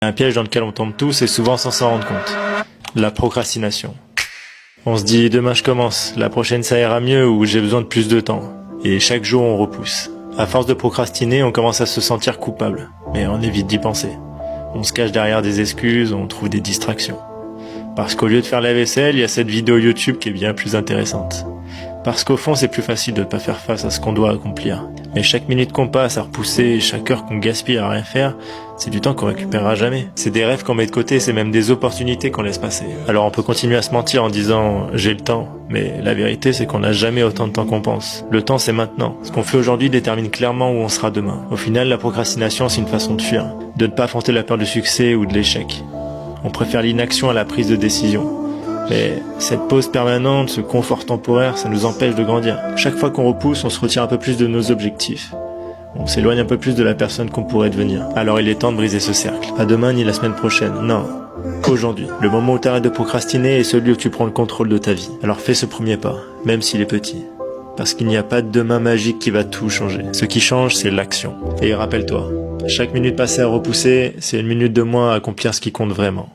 Un piège dans lequel on tombe tous et souvent sans s'en rendre compte. La procrastination. On se dit demain je commence, la prochaine ça ira mieux ou j'ai besoin de plus de temps. Et chaque jour on repousse. À force de procrastiner, on commence à se sentir coupable. Mais on évite d'y penser. On se cache derrière des excuses, on trouve des distractions. Parce qu'au lieu de faire la vaisselle, il y a cette vidéo YouTube qui est bien plus intéressante. Parce qu'au fond, c'est plus facile de ne pas faire face à ce qu'on doit accomplir. Mais chaque minute qu'on passe à repousser, chaque heure qu'on gaspille à rien faire, c'est du temps qu'on récupérera jamais. C'est des rêves qu'on met de côté, c'est même des opportunités qu'on laisse passer. Alors on peut continuer à se mentir en disant « j'ai le temps », mais la vérité c'est qu'on n'a jamais autant de temps qu'on pense. Le temps c'est maintenant. Ce qu'on fait aujourd'hui détermine clairement où on sera demain. Au final, la procrastination c'est une façon de fuir, de ne pas affronter la peur du succès ou de l'échec. On préfère l'inaction à la prise de décision. Mais cette pause permanente, ce confort temporaire, ça nous empêche de grandir. Chaque fois qu'on repousse, on se retire un peu plus de nos objectifs. On s'éloigne un peu plus de la personne qu'on pourrait devenir. Alors il est temps de briser ce cercle. Pas demain ni la semaine prochaine, non. Aujourd'hui. Le moment où tu arrêtes de procrastiner est celui où tu prends le contrôle de ta vie. Alors fais ce premier pas, même s'il est petit. Parce qu'il n'y a pas de demain magique qui va tout changer. Ce qui change, c'est l'action. Et rappelle-toi, chaque minute passée à repousser, c'est une minute de moins à accomplir ce qui compte vraiment.